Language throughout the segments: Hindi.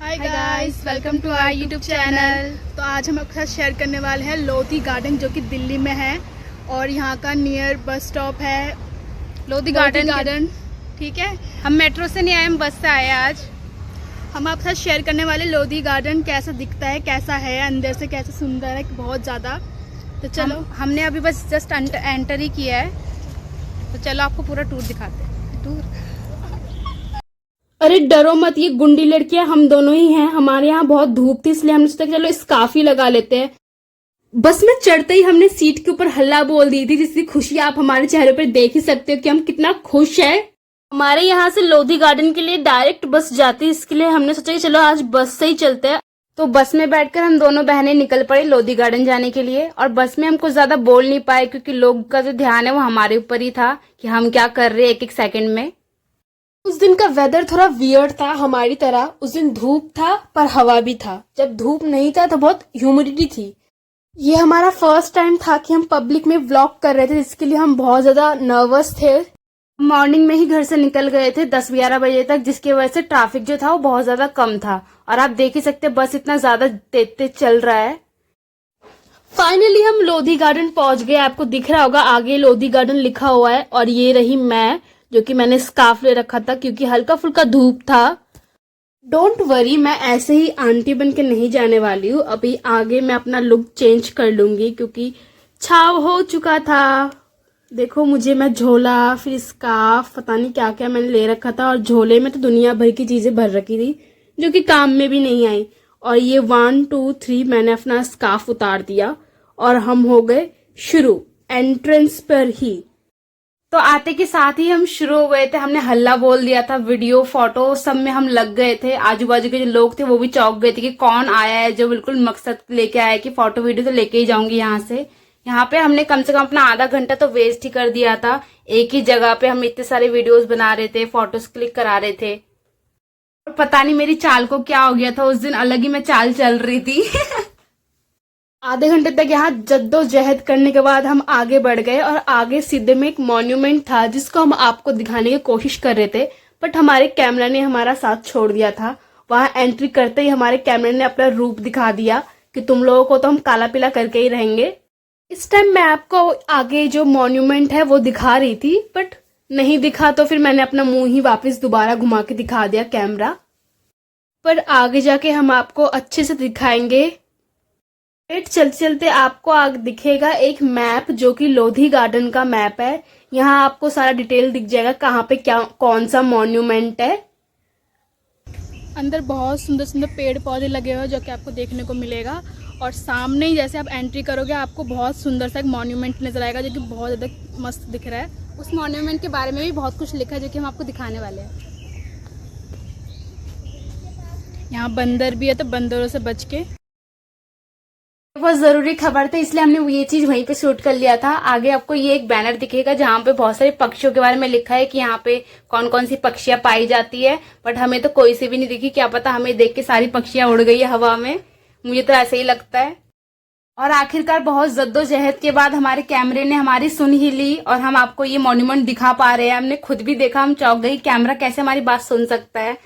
Hi guys, welcome to our YouTube channel. तो आज हम आपके साथ शेयर करने वाले हैं लोधी गार्डन, जो कि दिल्ली में है और यहाँ का नियर बस स्टॉप है लोधी गार्डन। ठीक है, हम मेट्रो से नहीं आए, हम बस से आए आज। हम आपके साथ शेयर करने वाले लोधी गार्डन कैसा दिखता है, कैसा है, अंदर से कैसा सुंदर है, बहुत ज़्यादा। तो चलो, हमने अभी बस जस्ट एंटर ही किया है, तो चलो आपको पूरा टूर दिखाते हैं। टूर अरे डरो मत, ये गुंडी लड़कियां हम दोनों ही हैं। हमारे यहाँ बहुत धूप थी, इसलिए हमने सोचा चलो स्कार्फ ही लगा लेते हैं। बस में चढ़ते ही हमने सीट के ऊपर हल्ला बोल दी थी, जिसकी खुशी आप हमारे चेहरे पर देख ही सकते हो कि हम कितना खुश हैं। हमारे यहाँ से लोधी गार्डन के लिए डायरेक्ट बस जाती है, इसके लिए हमने सोचा कि चलो आज बस से ही चलते हैं। तो बस में बैठकर हम दोनों बहनें निकल पड़े लोधी गार्डन जाने के लिए। और बस में हम कुछ ज्यादा बोल नहीं पाए, क्योंकि लोग का जो ध्यान है वो हमारे ऊपर ही था कि हम क्या कर रहे हैं एक एक सेकंड में। उस दिन का वेदर थोड़ा वियर्ड था हमारी तरह। उस दिन धूप था पर हवा भी था। जब धूप नहीं था तो बहुत ह्यूमिडिटी थी। ये हमारा फर्स्ट टाइम था कि हम पब्लिक में व्लॉग कर रहे थे, जिसके लिए हम बहुत ज्यादा नर्वस थे। मॉर्निंग में ही घर से निकल गए थे 10-11 बजे तक, जिसकी वजह से ट्रैफिक जो था वो बहुत ज्यादा कम था। और आप देख ही सकते बस इतना ज्यादा तेज तेज चल रहा है। फाइनली हम लोधी गार्डन पहुंच गए। आपको दिख रहा होगा आगे लोधी गार्डन लिखा हुआ है। और ये रही मैं, जो कि मैंने स्कार्फ ले रखा था क्योंकि हल्का फुल्का धूप था। डोंट वरी, मैं ऐसे ही आंटी बन के नहीं जाने वाली हूँ। अभी आगे मैं अपना लुक चेंज कर लूंगी, क्योंकि छाव हो चुका था। देखो मुझे, मैं झोला फिर स्कार्फ पता नहीं क्या क्या मैंने ले रखा था। और झोले में तो दुनिया भर की चीजें भर रखी थी जो कि काम में भी नहीं आई। और ये 1 2 3 मैंने अपना स्कार्फ उतार दिया और हम हो गए शुरू एंट्रेंस पर ही। तो आते के साथ ही हम शुरू हो गए थे। हमने हल्ला बोल दिया था, वीडियो फोटो सब में हम लग गए थे। आजू बाजू के जो लोग थे वो भी चौंक गए थे कि कौन आया है जो बिल्कुल मकसद लेके आया है कि फोटो वीडियो तो लेके ही जाऊंगी यहाँ से। यहाँ पे हमने कम से कम अपना आधा घंटा तो वेस्ट ही कर दिया था। एक ही जगह पे हम इतने सारे वीडियोस बना रहे थे, फोटोज क्लिक करा रहे थे। और पता नहीं मेरी चाल को क्या हो गया था, उस दिन अलग ही मैं चाल चल रही थी। आधे घंटे तक यहाँ जद्दोजहद करने के बाद हम आगे बढ़ गए। और आगे सीधे में एक मॉन्यूमेंट था जिसको हम आपको दिखाने की कोशिश कर रहे थे, बट हमारे कैमरा ने हमारा साथ छोड़ दिया था। वहां एंट्री करते ही हमारे कैमरे ने अपना रूप दिखा दिया कि तुम लोगों को तो हम काला पीला करके ही रहेंगे। इस टाइम मैं आपको आगे जो मॉन्यूमेंट है वो दिखा रही थी, बट नहीं दिखा, तो फिर मैंने अपना मुंह ही वापस दोबारा घुमा के दिखा दिया कैमरा पर। आगे जाके हम आपको अच्छे से दिखाएंगे। चलते चलते आपको आगे दिखेगा एक मैप, जो कि लोधी गार्डन का मैप है। यहाँ आपको सारा डिटेल दिख जाएगा कहाँ पे क्या कौन सा मॉन्यूमेंट है। अंदर बहुत सुंदर सुंदर पेड़ पौधे लगे हुए हैं जो कि आपको देखने को मिलेगा। और सामने ही जैसे आप एंट्री करोगे आपको बहुत सुंदर सा एक मॉन्यूमेंट नजर आएगा, जो कि बहुत ज्यादा मस्त दिख रहा है। उस मॉन्यूमेंट के बारे में भी बहुत कुछ लिखा है जो कि हम आपको दिखाने वाले हैं। यहाँ बंदर भी है, तो बंदरों से बच के। बहुत जरूरी खबर थी, इसलिए हमने ये चीज वहीं पे शूट कर लिया था। आगे आपको ये एक बैनर दिखेगा जहाँ पे बहुत सारे पक्षियों के बारे में लिखा है कि यहाँ पे कौन कौन सी पक्षियां पाई जाती है। बट हमें तो कोई सी भी नहीं दिखी, क्या पता हमें देख के सारी पक्षियां उड़ गई है हवा में, मुझे तो ऐसे ही लगता है। और आखिरकार बहुत जद्दोजहद के बाद हमारे कैमरे ने हमारी सुन ही ली और हम आपको ये मॉन्यूमेंट दिखा पा रहे हैं। हमने खुद भी देखा, हम चौंक गई, कैमरा कैसे हमारी बात सुन सकता है।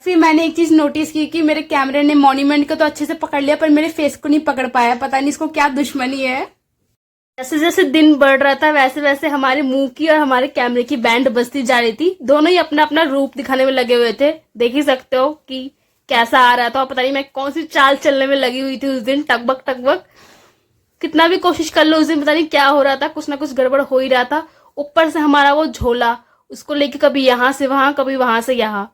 फिर मैंने एक चीज नोटिस की कि मेरे कैमरे ने मॉन्यूमेंट को तो अच्छे से पकड़ लिया पर मेरे फेस को नहीं पकड़ पाया। पता नहीं इसको क्या दुश्मनी है। जैसे जैसे दिन बढ़ रहा था वैसे वैसे हमारे मुंह की और हमारे कैमरे की बैंड बजती जा रही थी। दोनों ही अपना अपना रूप दिखाने में लगे हुए थे। देख ही सकते हो कि कैसा आ रहा था। और पता नहीं मैं कौन सी चाल चलने में लगी हुई थी उस दिन, टकबक टकबक। कितना भी कोशिश कर लो उस दिन पता नहीं क्या हो रहा था, कुछ ना कुछ गड़बड़ हो ही रहा था। ऊपर से हमारा वो झोला, उसको लेके कभी यहाँ से वहां कभी वहां से यहाँ।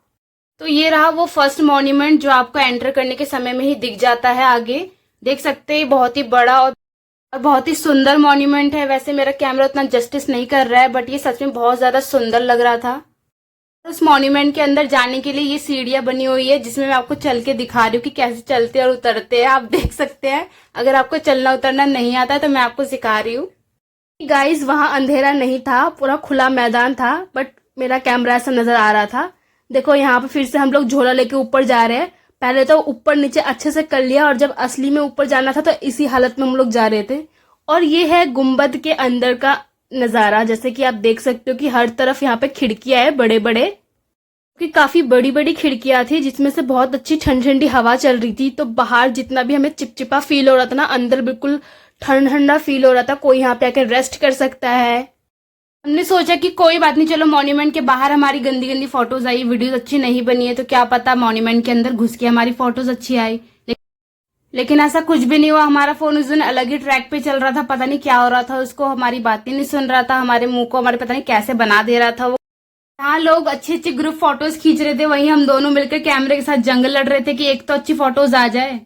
तो ये रहा वो फर्स्ट मॉन्यूमेंट जो आपको एंटर करने के समय में ही दिख जाता है। आगे देख सकते हैं बहुत ही बड़ा और बहुत ही सुंदर मॉन्यूमेंट है। वैसे मेरा कैमरा उतना जस्टिस नहीं कर रहा है, बट ये सच में बहुत ज्यादा सुंदर लग रहा था। उस मॉन्यूमेंट के अंदर जाने के लिए ये सीढ़ियां बनी हुई है, जिसमें मैं आपको चल के दिखा रही हूँ कि कैसे चलते और उतरते हैं। आप देख सकते हैं, अगर आपको चलना उतरना नहीं आता है तो मैं आपको सिखा रही हूँ। गाइज वहां अंधेरा नहीं था, पूरा खुला मैदान था, बट मेरा कैमरा ऐसा नजर आ रहा था। देखो यहाँ पे फिर से हम लोग झोला लेके ऊपर जा रहे हैं। पहले तो ऊपर नीचे अच्छे से कर लिया और जब असली में ऊपर जाना था तो इसी हालत में हम लोग जा रहे थे। और ये है गुम्बद के अंदर का नजारा। जैसे कि आप देख सकते हो कि हर तरफ यहाँ पे खिड़कियां है बड़े बड़े। कि काफी बड़ी बड़ी खिड़कियां थी जिसमें से बहुत अच्छी ठंडी ठंडी हवा चल रही थी, तो बाहर जितना भी हमें चिपचिपा फील हो रहा था ना, अंदर बिल्कुल ठंडा ठंडा फील हो रहा था। कोई यहाँ पे आकर रेस्ट कर सकता है। हमने सोचा कि कोई बात नहीं, चलो मॉन्यूमेंट के बाहर हमारी गंदी गंदी फोटोज आई, वीडियोस अच्छी नहीं बनी है, तो क्या पता मॉन्यूमेंट के अंदर घुस के हमारी फोटोज अच्छी आई। लेकिन ऐसा कुछ भी नहीं हुआ। हमारा फोन उस दिन अलग ही ट्रैक पे चल रहा था, पता नहीं क्या हो रहा था उसको, हमारी बातें नहीं सुन रहा था, हमारे मुंह को हमारे पता नहीं कैसे बना दे रहा था वो। जहाँ लोग अच्छी अच्छी ग्रुप फोटोज खींच रहे थे, वहीं हम दोनों मिलकर कैमरे के साथ जंग लड़ रहे थे कि एक तो अच्छी फोटोज आ जाए।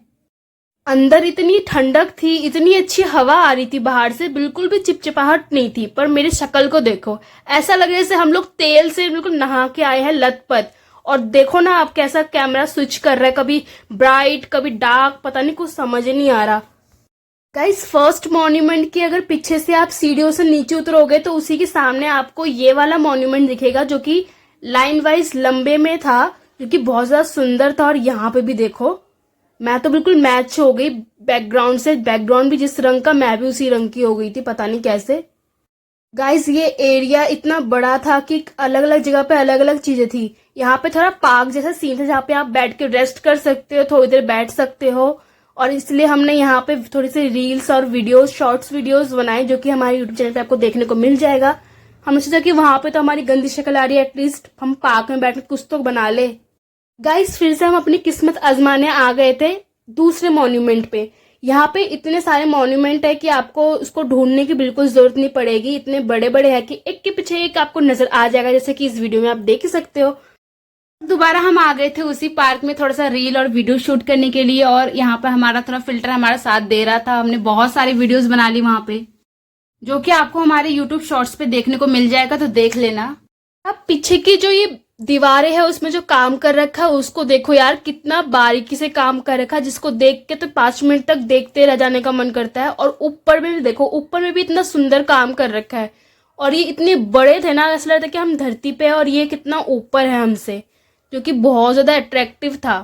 अंदर इतनी ठंडक थी, इतनी अच्छी हवा आ रही थी बाहर से, बिल्कुल भी चिपचिपाहट नहीं थी। पर मेरी शक्ल को देखो, ऐसा लग रहा है जैसे हम लोग तेल से बिल्कुल नहा के आए हैं, लथपथ। और देखो ना आप कैसा कैमरा स्विच कर रहा है, कभी ब्राइट कभी डार्क, पता नहीं, कुछ समझ नहीं आ रहा। गाइस, फर्स्ट मॉन्यूमेंट की अगर पीछे से आप सीढ़ियों से नीचे उतरोगे तो उसी के सामने आपको ये वाला मॉन्यूमेंट दिखेगा, जो कि लाइन वाइज लंबे में था, जो कि बहुत ज्यादा सुंदर था। और यहाँ पे भी देखो, मैं तो बिल्कुल मैच हो गई बैकग्राउंड से। बैकग्राउंड भी जिस रंग का, मैं भी उसी रंग की हो गई थी, पता नहीं कैसे। गाइस, ये एरिया इतना बड़ा था कि अलग अलग जगह पे अलग अलग चीजें थी। यहाँ पे थोड़ा पार्क जैसा सीन था, जहाँ पे आप बैठ के रेस्ट कर सकते हो, थोड़ी देर बैठ सकते हो। और इसलिए हमने यहाँ पे थोड़ी सी रील्स और वीडियोस, शॉर्ट्स वीडियोस बनाए, जो कि हमारे यूट्यूब चैनल पे आपको देखने को मिल जाएगा। हमने सोचा कि वहां पे तो हमारी गंदी शक्ल आ रही है, एटलीस्ट हम पार्क में बैठ के कुछ तो बना ले। गाइस, फिर से हम अपनी किस्मत आजमाने आ गए थे दूसरे मॉन्यूमेंट पे। यहाँ पे इतने सारे मॉन्यूमेंट है कि आपको उसको ढूंढने की बिल्कुल जरूरत नहीं पड़ेगी। इतने बड़े बड़े हैं कि एक के पीछे एक आपको नजर आ जाएगा, जैसे कि इस वीडियो में आप देख ही सकते हो। दोबारा हम आ गए थे उसी पार्क में थोड़ा सा रील और वीडियो शूट करने के लिए, और यहाँ पे हमारा थोड़ा फिल्टर हमारा साथ दे रहा था। हमने बहुत सारी वीडियोस बना ली वहां पे, जो कि आपको हमारे यूट्यूब शॉर्ट्स पे देखने को मिल जाएगा, तो देख लेना। अब पीछे की जो ये दीवारें हैं उसमें जो काम कर रखा है उसको देखो यार, कितना बारीकी से काम कर रखा है, जिसको देख के तो 5 मिनट तक देखते रह जाने का मन करता है। और ऊपर में भी देखो, ऊपर में भी इतना सुंदर काम कर रखा है। और ये इतने बड़े थे ना, ऐसा लगता है कि हम धरती पे हैं और ये कितना ऊपर है हमसे, जो कि बहुत ज्यादा अट्रैक्टिव था।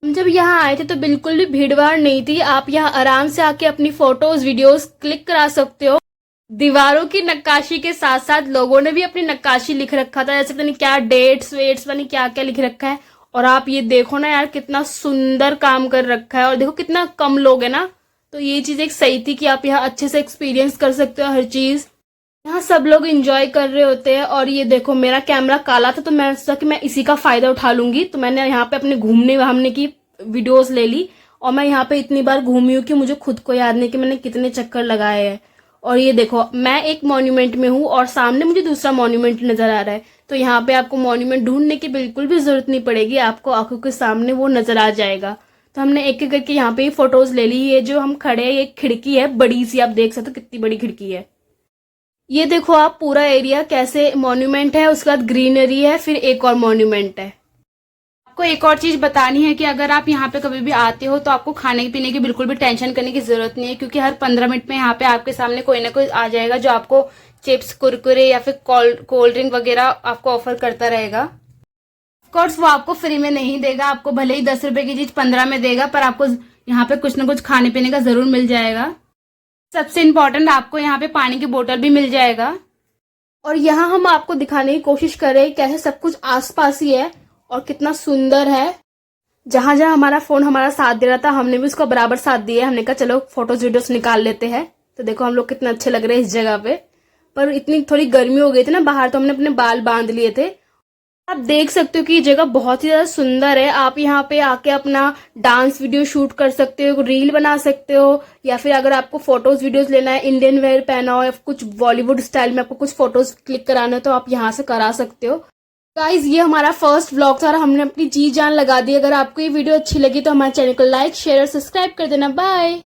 हम जब यहाँ आए थे तो बिल्कुल भी भीड़ भाड़ नहीं थी। आप यहाँ आराम से आके अपनी फोटोज वीडियोस क्लिक करा सकते हो। दीवारों की नक्काशी के साथ साथ लोगों ने भी अपनी नक्काशी लिख रखा था, जैसे पता नहीं क्या डेट्स वेट्स, पता नहीं क्या क्या लिख रखा है। और आप ये देखो ना यार, कितना सुंदर काम कर रखा है। और देखो कितना कम लोग है ना, तो ये चीज एक सही थी कि आप यहाँ अच्छे से एक्सपीरियंस कर सकते हो हर चीज। यहाँ सब लोग एंजॉय कर रहे होते हैं। और ये देखो, मेरा कैमरा काला था तो मैं सोचा कि मैं इसी का फायदा उठा लूंगी, तो मैंने यहाँ पे अपने घूमने हमने की वीडियोस ले ली। और मैं यहाँ पे इतनी बार घूमी हूँ कि मुझे खुद को याद नहीं कि मैंने कितने चक्कर लगाए हैं। और ये देखो, मैं एक मॉन्यूमेंट में हूँ और सामने मुझे दूसरा मॉन्यूमेंट नजर आ रहा है। तो यहाँ पे आपको मॉन्यूमेंट ढूंढने की बिल्कुल भी जरूरत नहीं पड़ेगी, आपको आंखों के सामने वो नजर आ जाएगा। तो हमने एक एक करके यहाँ पे फोटोज ले ली। ये जो हम खड़े हैं, ये खिड़की है बड़ी सी, आप देख सकते हो कितनी बड़ी खिड़की है। ये देखो आप, पूरा एरिया कैसे मॉन्यूमेंट है, उसके बाद ग्रीनरी है, फिर एक और मॉन्यूमेंट है। आपको एक और चीज बतानी है कि अगर आप यहाँ पे कभी भी आते हो तो आपको खाने पीने की बिल्कुल भी टेंशन करने की जरूरत नहीं है, क्योंकि हर 15 मिनट में यहाँ पे आपके सामने कोई ना कोई आ जाएगा जो आपको चिप्स, कुरकुरे या फिर कोल्ड ड्रिंक वगैरह आपको ऑफर करता रहेगा। ऑफकोर्स वो आपको फ्री में नहीं देगा, आपको भले ही 10 रुपए की चीज 15 में देगा, पर आपको यहाँ पे कुछ ना कुछ खाने पीने का जरूर मिल जाएगा। सबसे इम्पोर्टेंट, आपको यहाँ पे पानी की बोतल भी मिल जाएगा। और यहाँ हम आपको दिखाने की कोशिश कर रहे हैं कैसे सब कुछ आसपास ही है और कितना सुंदर है। जहां जहां हमारा फोन हमारा साथ दे रहा था, हमने भी उसका बराबर साथ दिया। हमने कहा चलो फोटोज वीडियोस निकाल लेते हैं। तो देखो हम लोग कितना अच्छे लग रहे हैं इस जगह पे। पर इतनी थोड़ी गर्मी हो गई थी ना बाहर, तो हमने अपने बाल बांध लिए थे। आप देख सकते हो कि ये जगह बहुत ही ज्यादा सुंदर है। आप यहाँ पे आके अपना डांस वीडियो शूट कर सकते हो, रील बना सकते हो, या फिर अगर आपको फोटोज वीडियोस लेना है, इंडियन वेयर पहना हो या कुछ बॉलीवुड स्टाइल में आपको कुछ फोटोज क्लिक कराना है, तो आप यहाँ से करा सकते हो। गाइज, ये हमारा फर्स्ट व्लॉग था और हमने अपनी जी जान लगा दी। अगर आपको ये वीडियो अच्छी लगी तो हमारे चैनल को लाइक, शेयर और सब्सक्राइब कर देना। बाय।